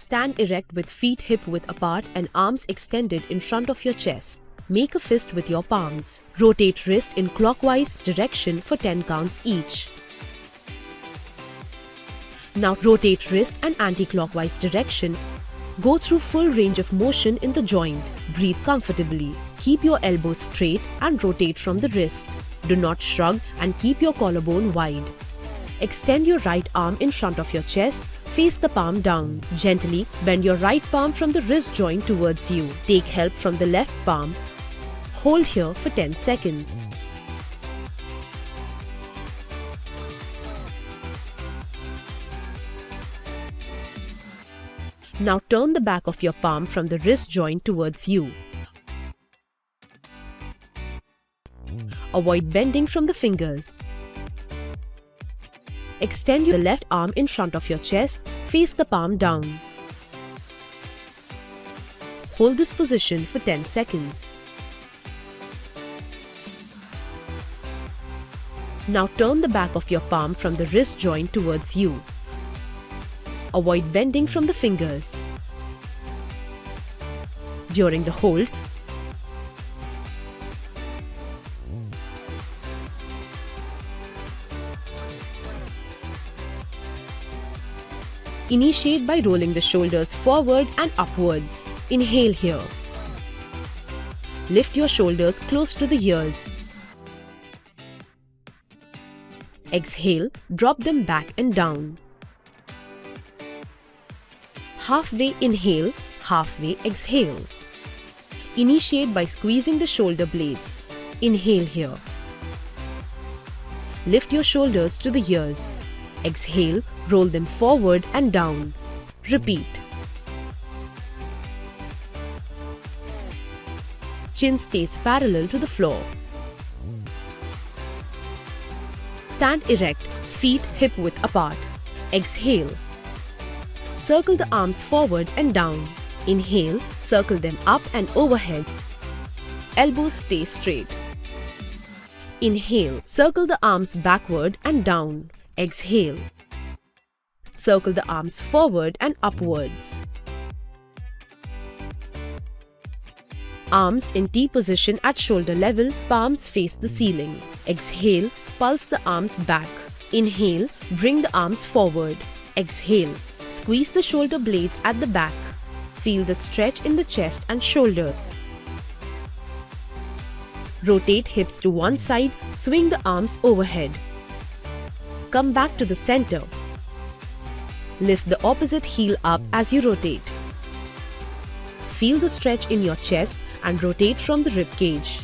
Stand erect with feet hip-width apart and arms extended in front of your chest. Make a fist with your palms. Rotate wrist in clockwise direction for 10 counts each. Now rotate wrist and anti-clockwise direction. Go through full range of motion in the joint. Breathe comfortably. Keep your elbows straight and rotate from the wrist. Do not shrug and keep your collarbone wide. Extend your right arm in front of your chest. Face the palm down. Gently bend your right palm from the wrist joint towards you. Take help from the left palm. Hold here for 10 seconds. Now turn the back of your palm from the wrist joint towards you. Avoid bending from the fingers. Extend your left arm in front of your chest, face the palm down. Hold this position for 10 seconds. Now turn the back of your palm from the wrist joint towards you. Avoid bending from the fingers. During the hold, initiate by rolling the shoulders forward and upwards. Inhale here. Lift your shoulders close to the ears. Exhale, drop them back and down. Halfway inhale, halfway exhale. Initiate by squeezing the shoulder blades. Inhale here. Lift your shoulders to the ears. Exhale, roll them forward and down. Repeat. Chin stays parallel to the floor. Stand erect, feet hip-width apart. Exhale. Circle the arms forward and down. Inhale, circle them up and overhead. Elbows stay straight. Inhale, circle the arms backward and down. Exhale. Circle the arms forward and upwards. Arms in T position at shoulder level, palms face the ceiling. Exhale, pulse the arms back. Inhale, bring the arms forward. Exhale, squeeze the shoulder blades at the back. Feel the stretch in the chest and shoulder. Rotate hips to one side, swing the arms overhead. Come back to the center. Lift the opposite heel up as you rotate. Feel the stretch in your chest and rotate from the rib cage.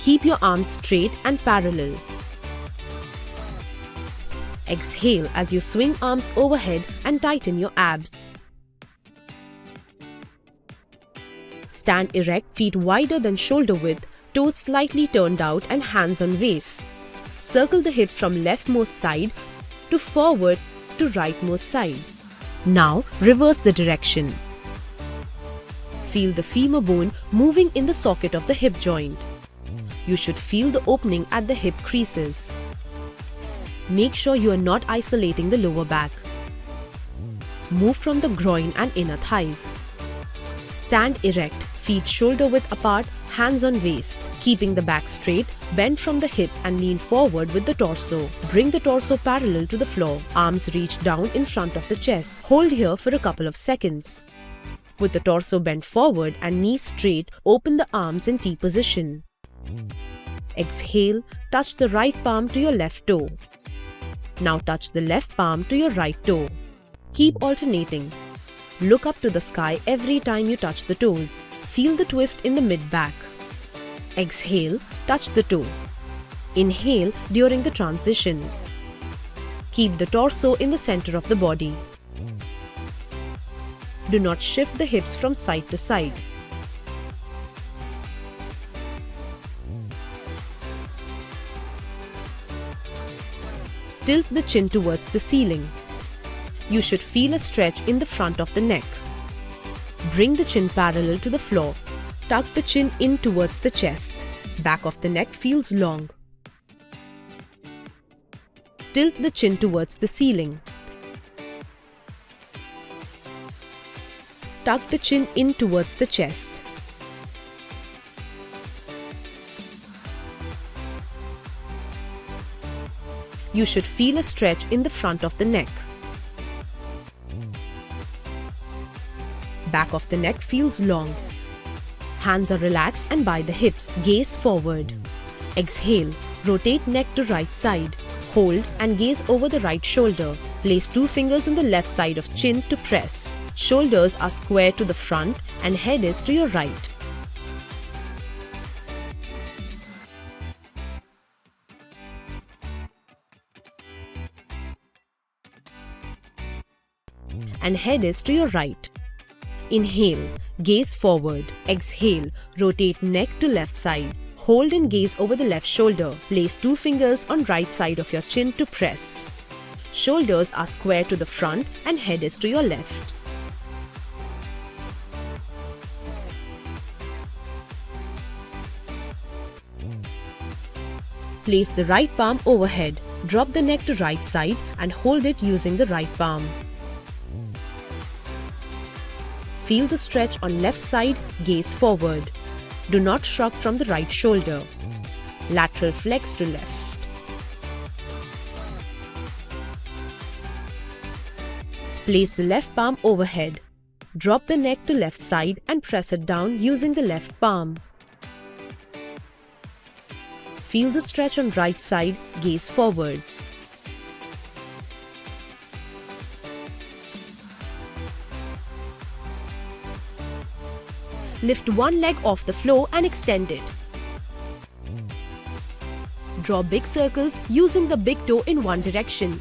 Keep your arms straight and parallel. Exhale as you swing arms overhead and tighten your abs. Stand erect, feet wider than shoulder width, toes slightly turned out and hands on waist. Circle the hip from leftmost side to forward to rightmost side. Now reverse the direction. Feel the femur bone moving in the socket of the hip joint. You should feel the opening at the hip creases. Make sure you are not isolating the lower back. Move from the groin and inner thighs. Stand erect, feet shoulder width apart, hands on waist. Keeping the back straight, bend from the hip and lean forward with the torso. Bring the torso parallel to the floor. Arms reach down in front of the chest. Hold here for a couple of seconds. With the torso bent forward and knees straight, open the arms in T position. Exhale, touch the right palm to your left toe. Now touch the left palm to your right toe. Keep alternating. Look up to the sky every time you touch the toes. Feel the twist in the mid-back. Exhale, touch the toe. Inhale during the transition. Keep the torso in the center of the body. Do not shift the hips from side to side. Tilt the chin towards the ceiling. You should feel a stretch in the front of the neck. Bring the chin parallel to the floor. Tuck the chin in towards the chest. Back of the neck feels long. Tilt the chin towards the ceiling. tuck the chin in towards the chest. You should feel a stretch in the front of the neck. Back of the neck feels long. Hands are relaxed and by the hips. Gaze forward. Exhale. Rotate neck to right side. Hold and gaze over the right shoulder. Place 2 fingers on the left side of chin to press. Shoulders are square to the front and head is to your right. And head is to your right. Inhale, gaze forward. Exhale, rotate neck to left side. Hold and gaze over the left shoulder. Place 2 fingers on right side of your chin to press. Shoulders are square to the front and head is to your left. Place the right palm overhead. Drop the neck to right side and hold it using the right palm. Feel the stretch on left side, gaze forward. Do not shrug from the right shoulder. Lateral flex to left. Place the left palm overhead. Drop the neck to left side and press it down using the left palm. Feel the stretch on right side, gaze forward. Lift one leg off the floor and extend it. Draw big circles using the big toe in one direction.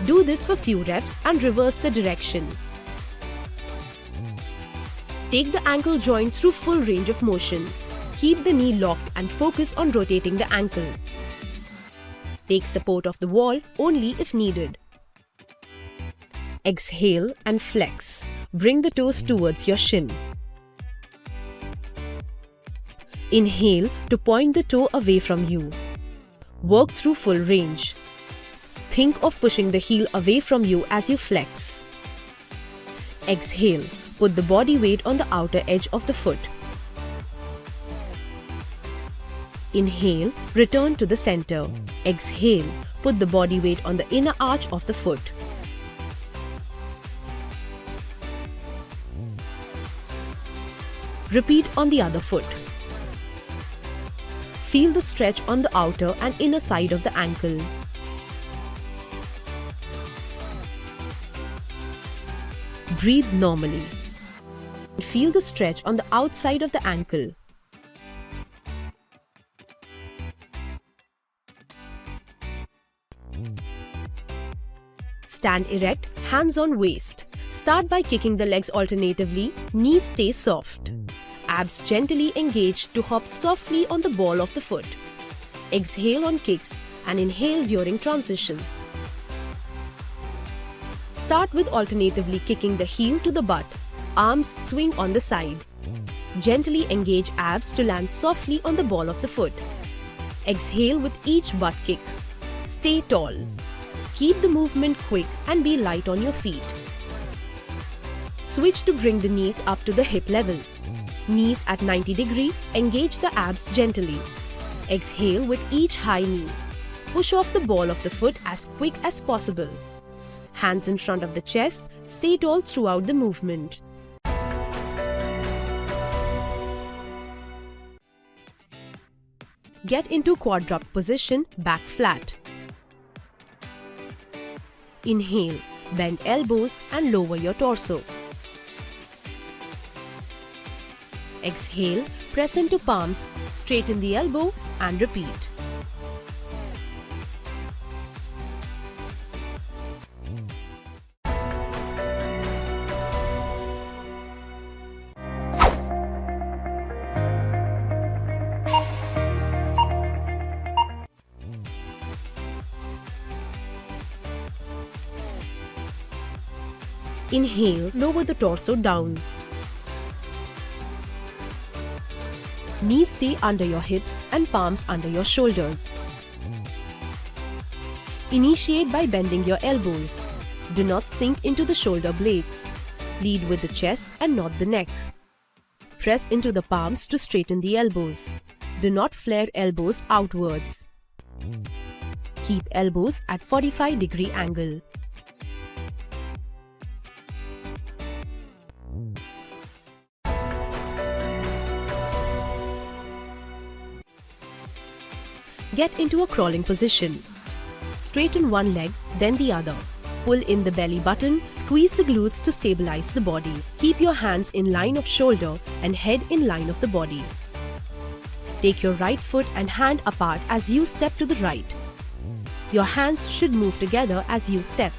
Do this for few reps and reverse the direction. Take the ankle joint through full range of motion. Keep the knee locked and focus on rotating the ankle. Take support of the wall only if needed. Exhale and flex. Bring the toes towards your shin. Inhale to point the toe away from you. Work through full range. Think of pushing the heel away from you as you flex. Exhale. Put the body weight on the outer edge of the foot. Inhale, return to the center. Exhale, put the body weight on the inner arch of the foot. Repeat on the other foot. Feel the stretch on the outer and inner side of the ankle. Breathe normally. Feel the stretch on the outside of the ankle. Stand erect, hands on waist. Start by kicking the legs alternatively, knees stay soft. Abs gently engaged to hop softly on the ball of the foot. Exhale on kicks and inhale during transitions. Start with alternatively kicking the heel to the butt. Arms swing on the side. Gently engage abs to land softly on the ball of the foot. Exhale with each butt kick. Stay tall. Keep the movement quick and be light on your feet. Switch to bring the knees up to the hip level. Knees at 90 degrees, engage the abs gently. Exhale with each high knee. Push off the ball of the foot as quick as possible. Hands in front of the chest, stay tall throughout the movement. Get into quadruped position, back flat. Inhale, bend elbows and lower your torso. Exhale, press into palms, straighten the elbows and repeat. Inhale, lower the torso down. Knees stay under your hips and palms under your shoulders. Initiate by bending your elbows. Do not sink into the shoulder blades. Lead with the chest and not the neck. Press into the palms to straighten the elbows. Do not flare elbows outwards. Keep elbows at 45-degree angle. Get into a crawling position. Straighten one leg, then the other. Pull in the belly button, squeeze the glutes to stabilize the body. Keep your hands in line of shoulder and head in line of the body. Take your right foot and hand apart as you step to the right. Your hands should move together as you step.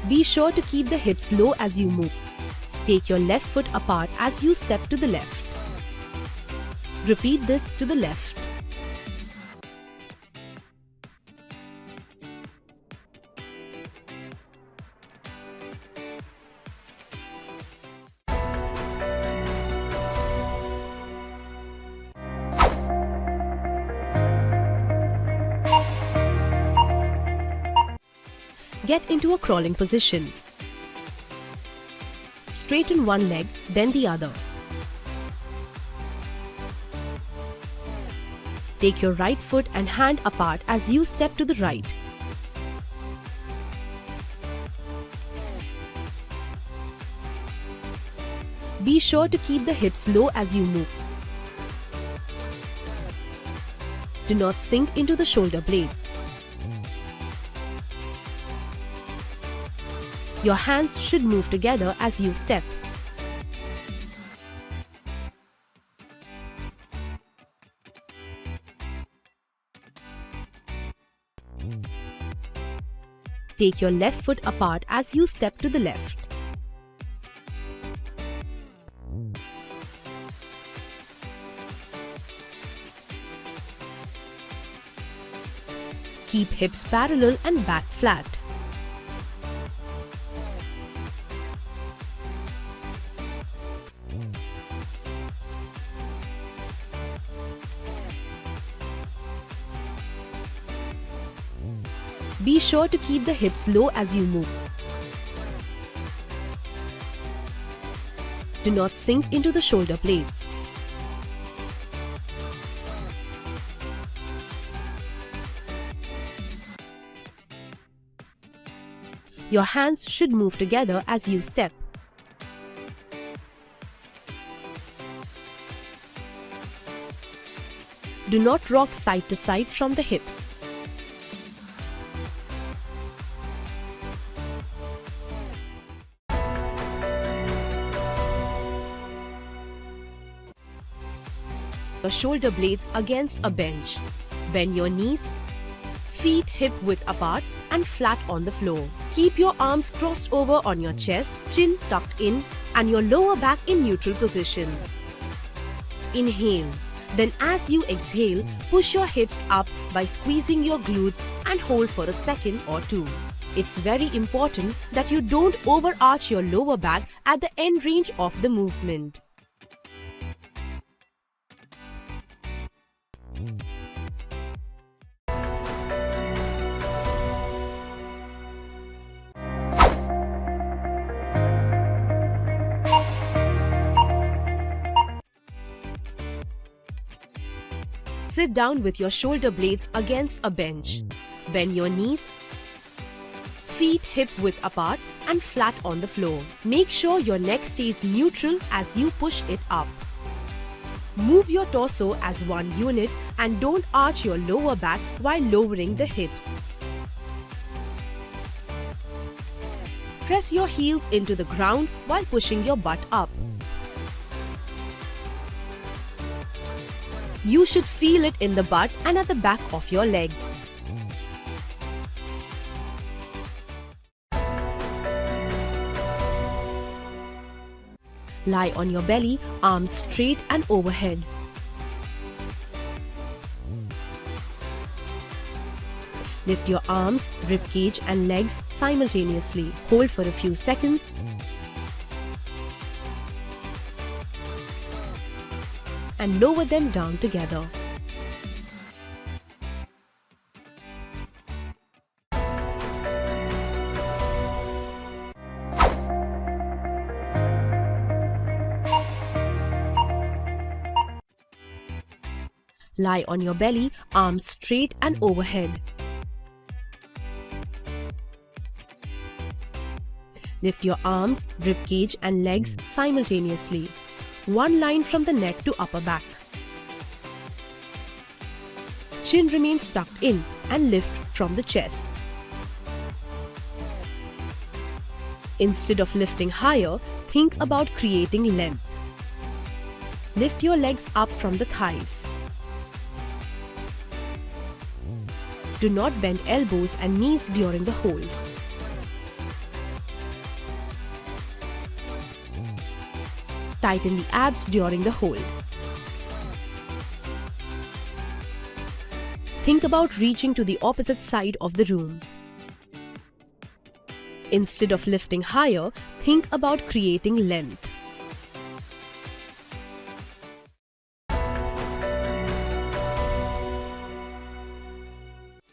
Be sure to keep the hips low as you move. Take your left foot apart as you step to the left. Repeat this to the left. Get into a crawling position. Straighten one leg, then the other. Take your right foot and hand apart as you step to the right. Be sure to keep the hips low as you move. Do not sink into the shoulder blades. Your hands should move together as you step. Take your left foot apart as you step to the left. Keep hips parallel and back flat. Be sure to keep the hips low as you move. Do not sink into the shoulder blades. Your hands should move together as you step. Do not rock side to side from the hips. Your shoulder blades against a bench. Bend your knees, feet hip width apart and flat on the floor. Keep your arms crossed over on your chest, chin tucked in and your lower back in neutral position. Inhale. Then as you exhale, push your hips up by squeezing your glutes and hold for a second or two. It's very important that you don't overarch your lower back at the end range of the movement. Sit down with your shoulder blades against a bench. Bend your knees, feet hip width apart and flat on the floor. Make sure your neck stays neutral as you push it up. Move your torso as one unit and don't arch your lower back while lowering the hips. Press your heels into the ground while pushing your butt up. You should feel it in the butt and at the back of your legs. Lie on your belly, arms straight and overhead. Lift your arms, ribcage and legs simultaneously. Hold for a few seconds. And lower them down together. Lie on your belly, arms straight and overhead. Lift your arms, ribcage and legs simultaneously. One line from the neck to upper back. Chin remains tucked in and lift from the chest. Instead of lifting higher, think about creating length. Lift your legs up from the thighs. Do not bend elbows and knees during the hold. Tighten the abs during the hold. Think about reaching to the opposite side of the room. Instead of lifting higher, think about creating length.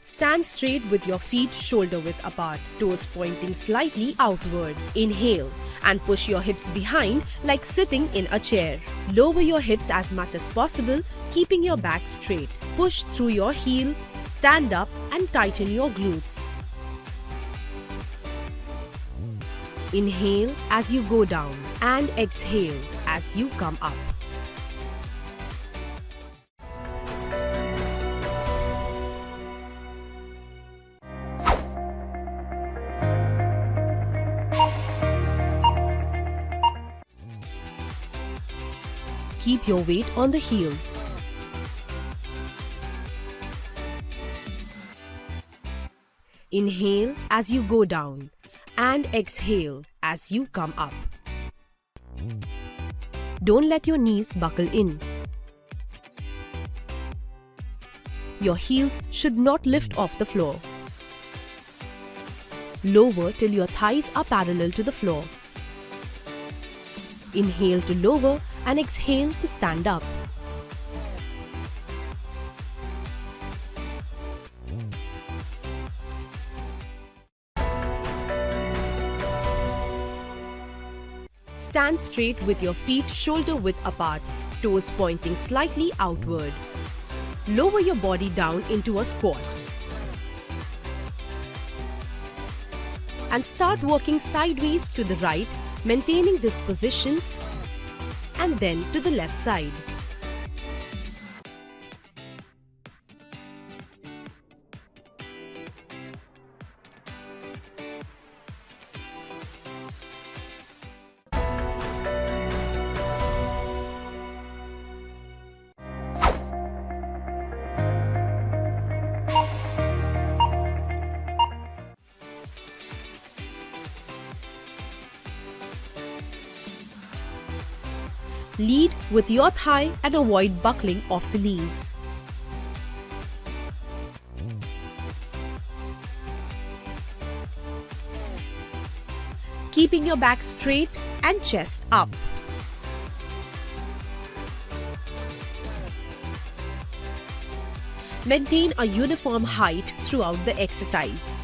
Stand straight with your feet shoulder width apart, toes pointing slightly outward. Inhale and push your hips behind like sitting in a chair. Lower your hips as much as possible, keeping your back straight. Push through your heel, stand up and tighten your glutes. Inhale as you go down and exhale as you come up. Keep your weight on the heels. Inhale as you go down and exhale as you come up. Don't let your knees buckle in. Your heels should not lift off the floor. Lower till your thighs are parallel to the floor. Inhale to lower and exhale to stand up. Stand straight with your feet shoulder width apart, toes pointing slightly outward. Lower your body down into a squat. And start walking sideways to the right, maintaining this position, and then to the left side. Lead with your thigh and avoid buckling of the knees. Keeping your back straight and chest up. Maintain a uniform height throughout the exercise.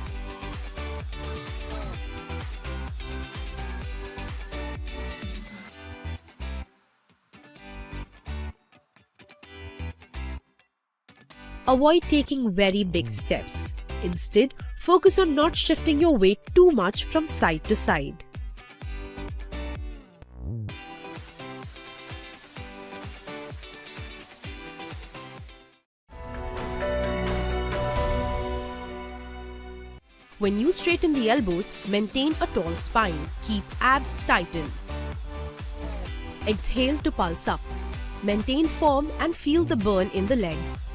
Avoid taking very big steps. Instead, focus on not shifting your weight too much from side to side. When you straighten the elbows, maintain a tall spine. Keep abs tightened. Exhale to pulse up. Maintain form and feel the burn in the legs.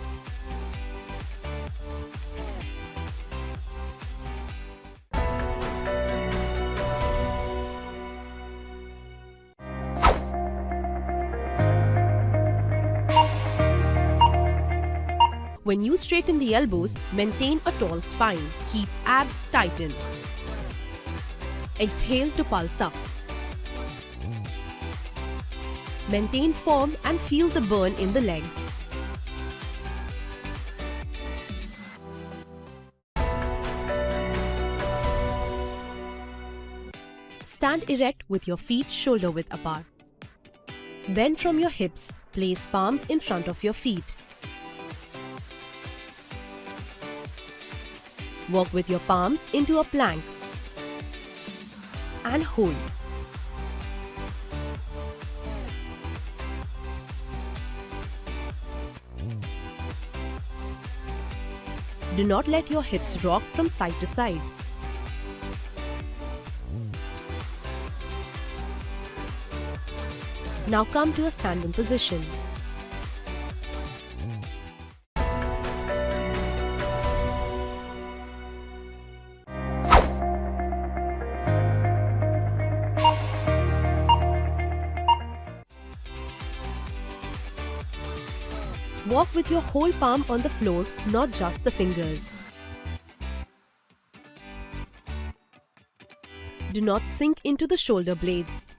When you straighten the elbows, maintain a tall spine. Keep abs tightened. Exhale to pulse up. Maintain form and feel the burn in the legs. Stand erect with your feet shoulder width apart. Bend from your hips. Place palms in front of your feet. Walk with your palms into a plank and hold. Do not let your hips rock from side to side. Now come to a standing position. Walk with your whole palm on the floor, not just the fingers. Do not sink into the shoulder blades.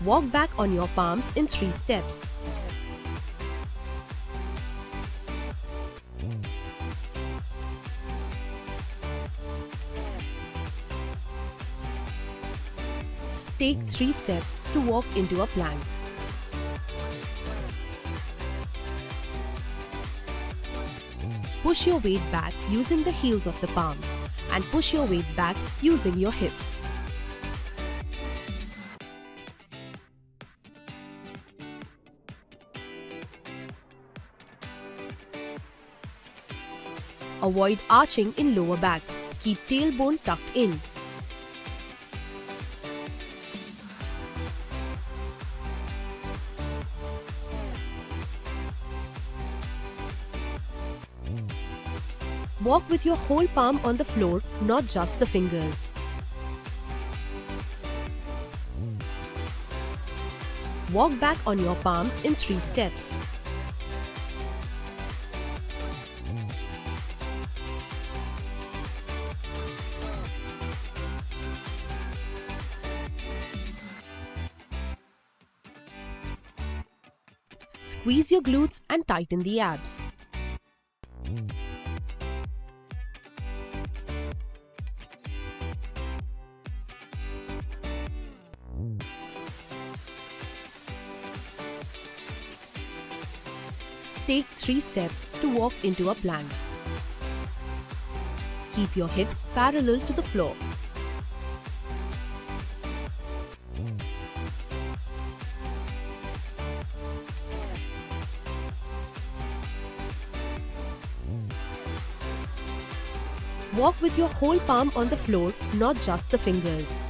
Walk back on your palms in 3 steps. Take 3 steps to walk into a plank. Push your weight back using the heels of the palms and push your weight back using your hips. Avoid arching in lower back. Keep tailbone tucked in. Walk with your whole palm on the floor, not just the fingers. Walk back on your palms in 3 steps. Squeeze your glutes and tighten the abs. Take 3 steps to walk into a plank. Keep your hips parallel to the floor. Walk with your whole palm on the floor, not just the fingers.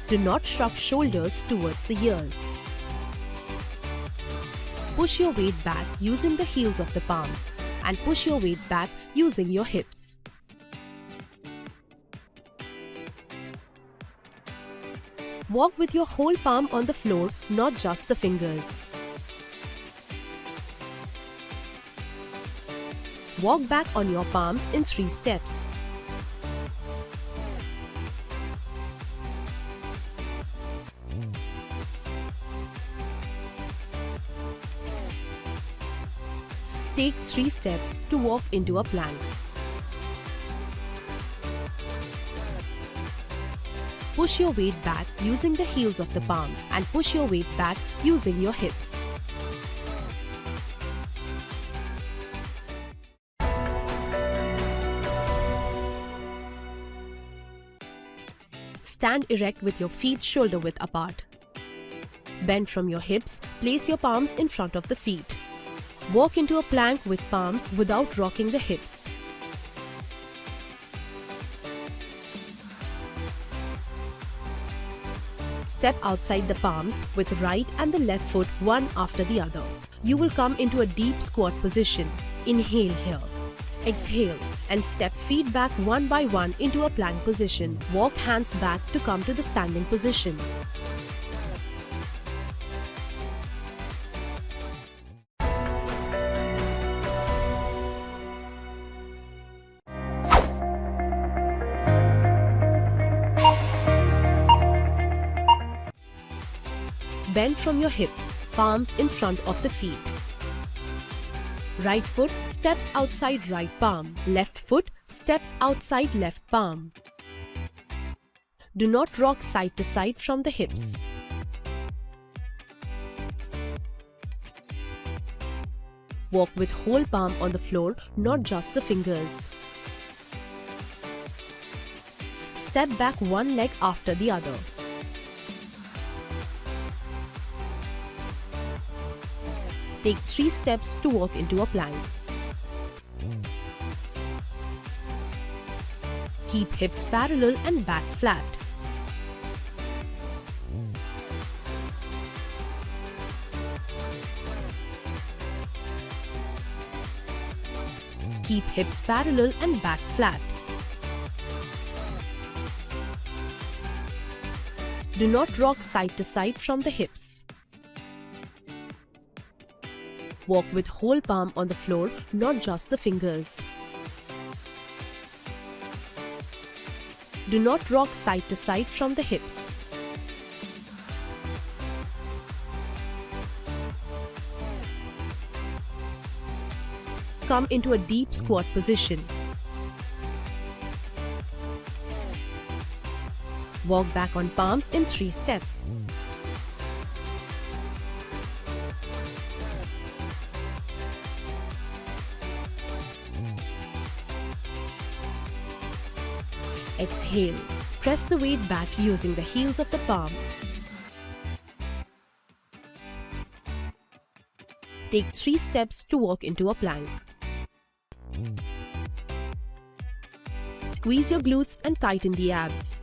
Do not shrug shoulders towards the ears. Push your weight back using the heels of the palms and push your weight back using your hips. Walk with your whole palm on the floor, not just the fingers. Walk back on your palms in 3 steps. Take 3 steps to walk into a plank. Push your weight back using the heels of the palms and push your weight back using your hips. Stand erect with your feet shoulder width apart. Bend from your hips, place your palms in front of the feet. Walk into a plank with palms without rocking the hips. Step outside the palms with right and the left foot one after the other. You will come into a deep squat position. Inhale here. Exhale and step feet back one by one into a plank position. Walk hands back to come to the standing position. Bend from your hips, palms in front of the feet. Right foot steps outside right palm. Left foot steps outside left palm. Do not rock side to side from the hips. Walk with whole palm on the floor, not just the fingers. Step back one leg after the other. Take 3 steps to walk into a plank. Keep hips parallel and back flat. Keep hips parallel and back flat. Do not rock side to side from the hips. Walk with whole palm on the floor, not just the fingers. Do not rock side to side from the hips. Come into a deep squat position. Walk back on palms in 3 steps. Exhale. Press the weight back using the heels of the palm. Take 3 steps to walk into a plank. Squeeze your glutes and tighten the abs.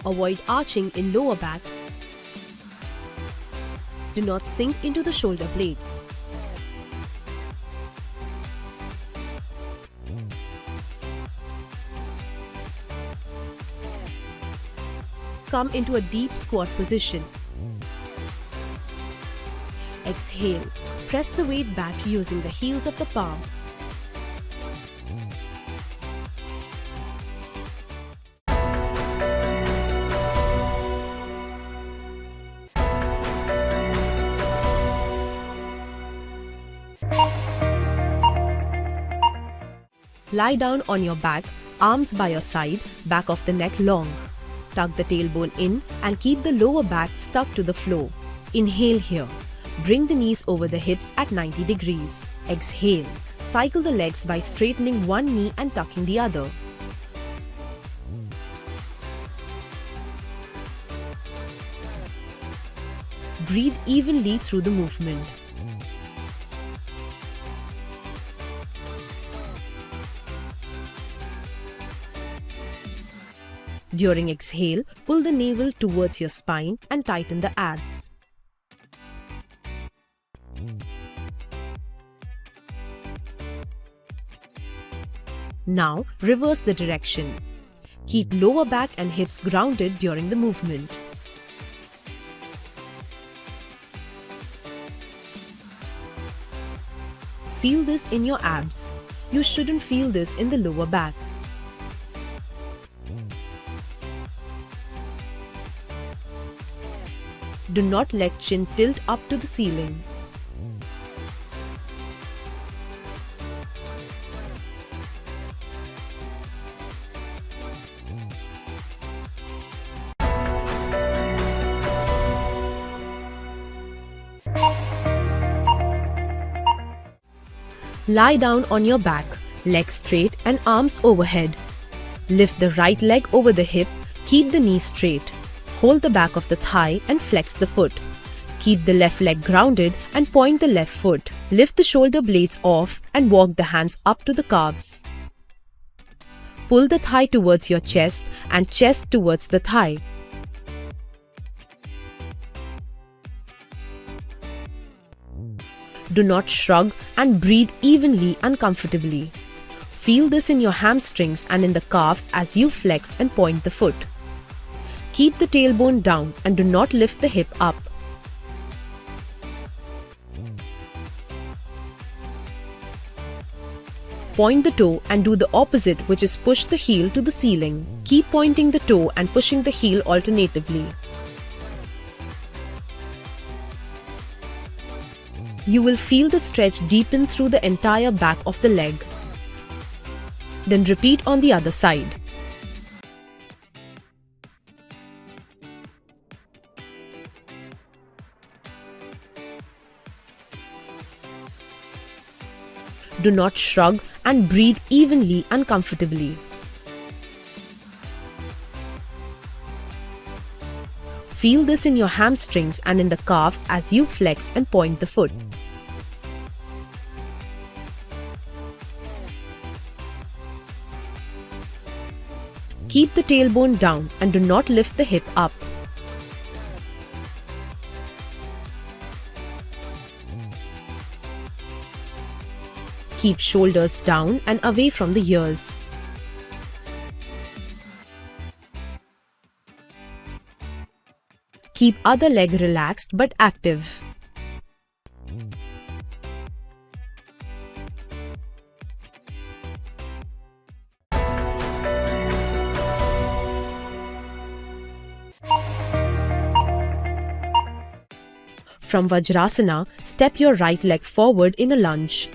Avoid arching in lower back. Do not sink into the shoulder blades. Come into a deep squat position. Exhale. Press the weight back using the heels of the palm. Lie down on your back, arms by your side, back of the neck long. Tuck the tailbone in and keep the lower back stuck to the floor. Inhale here. Bring the knees over the hips at 90 degrees. Exhale. Cycle the legs by straightening one knee and tucking the other. Breathe evenly through the movement. During exhale, pull the navel towards your spine and tighten the abs. Now, reverse the direction. Keep lower back and hips grounded during the movement. Feel this in your abs. You shouldn't feel this in the lower back. Do not let chin tilt up to the ceiling. Lie down on your back, legs straight and arms overhead. Lift the right leg over the hip, keep the knee straight. Hold the back of the thigh and flex the foot. Keep the left leg grounded and point the left foot. Lift the shoulder blades off and walk the hands up to the calves. Pull the thigh towards your chest and chest towards the thigh. Do not shrug and breathe evenly and comfortably. Feel this in your hamstrings and in the calves as you flex and point the foot. Keep the tailbone down and do not lift the hip up. point the toe and do the opposite, which is push the heel to the ceiling. Keep pointing the toe and pushing the heel alternatively. You will feel the stretch deepen through the entire back of the leg. Then repeat on the other side. Do not shrug and breathe evenly and comfortably. Feel this in your hamstrings and in the calves as you flex and point the foot. Keep the tailbone down and do not lift the hip up. Keep shoulders down and away from the ears. Keep other leg relaxed but active. From Vajrasana, step your right leg forward in a lunge.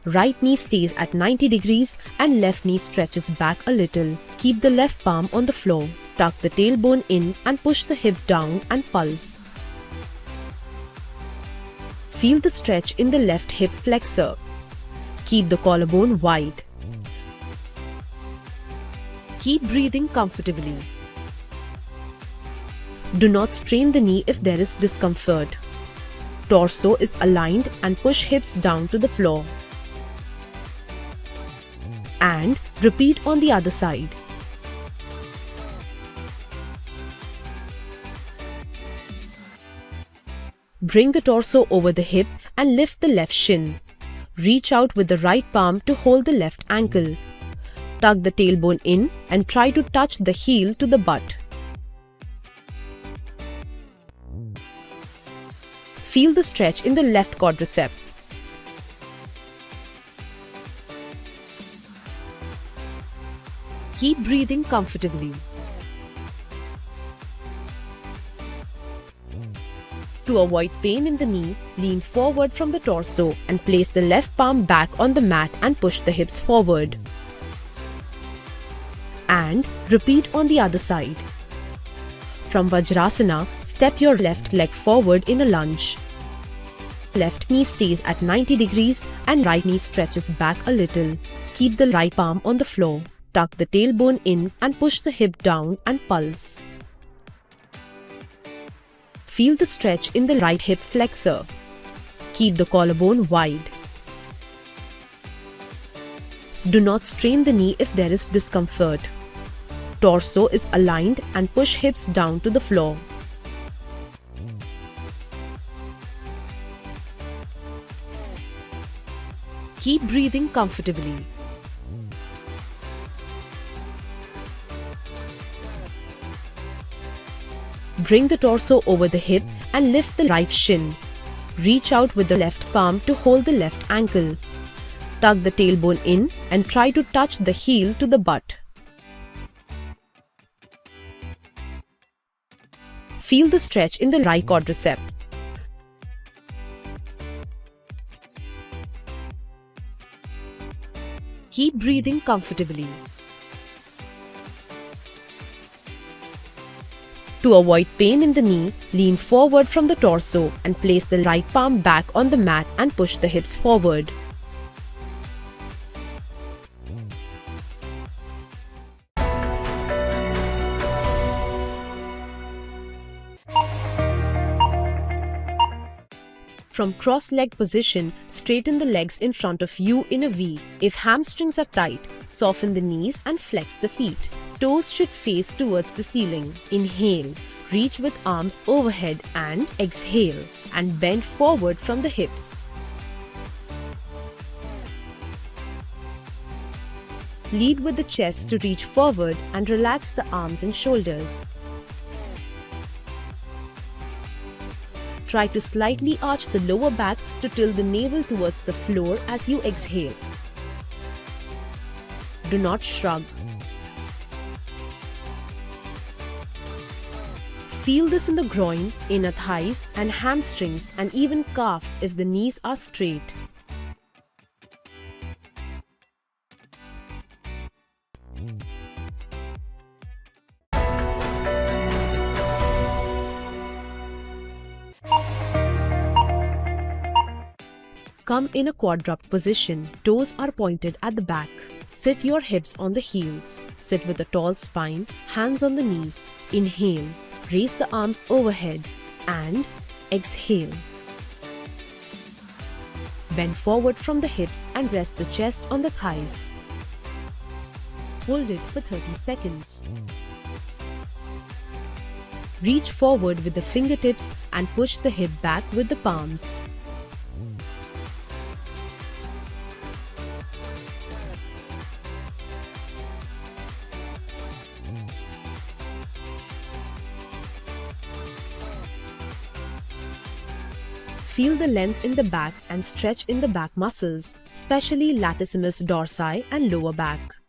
Right knee stays at 90 degrees and left knee stretches back a little. Keep the left palm on the floor. Tuck the tailbone in and push the hip down and pulse. Feel the stretch in the left hip flexor. Keep the collarbone wide. Keep breathing comfortably. Do not strain the knee if there is discomfort. Torso is aligned and push hips down to the floor. And repeat on the other side. Bring the torso over the hip and lift the left shin. Reach out with the right palm to hold the left ankle. Tuck the tailbone in and try to touch the heel to the butt. Feel the stretch in the left quadricep. Keep breathing comfortably. To avoid pain in the knee, lean forward from the torso and place the left palm back on the mat and push the hips forward. And repeat on the other side. From Vajrasana, step your left leg forward in a lunge. Left knee stays at 90 degrees and right knee stretches back a little. Keep the right palm on the floor. Tuck the tailbone in and push the hip down and pulse. Feel the stretch in the right hip flexor. Keep the collarbone wide. Do not strain the knee if there is discomfort. Torso is aligned and push hips down to the floor. Keep breathing comfortably. Bring the torso over the hip and lift the right shin. Reach out with the left palm to hold the left ankle. Tuck the tailbone in and try to touch the heel to the butt. Feel the stretch in the right quadricep. Keep breathing comfortably. To avoid pain in the knee, lean forward from the torso and place the right palm back on the mat and push the hips forward. From cross-legged position, straighten the legs in front of you in a V. If hamstrings are tight, soften the knees and flex the feet. Toes should face towards the ceiling. Inhale, reach with arms overhead and exhale and bend forward from the hips. Lead with the chest to reach forward and relax the arms and shoulders. Try to slightly arch the lower back to tilt the navel towards the floor as you exhale. Do not shrug. Feel this in the groin, inner thighs and hamstrings, and even calves if the knees are straight. Come in a quadruped position. Toes are pointed at the back. Sit your hips on the heels. Sit with a tall spine, hands on the knees. Inhale, raise the arms overhead and exhale. Bend forward from the hips and rest the chest on the thighs. Hold it for 30 seconds. Reach forward with the fingertips and push the hip back with the palms. Feel the length in the back and stretch in the back muscles, especially latissimus dorsi and lower back.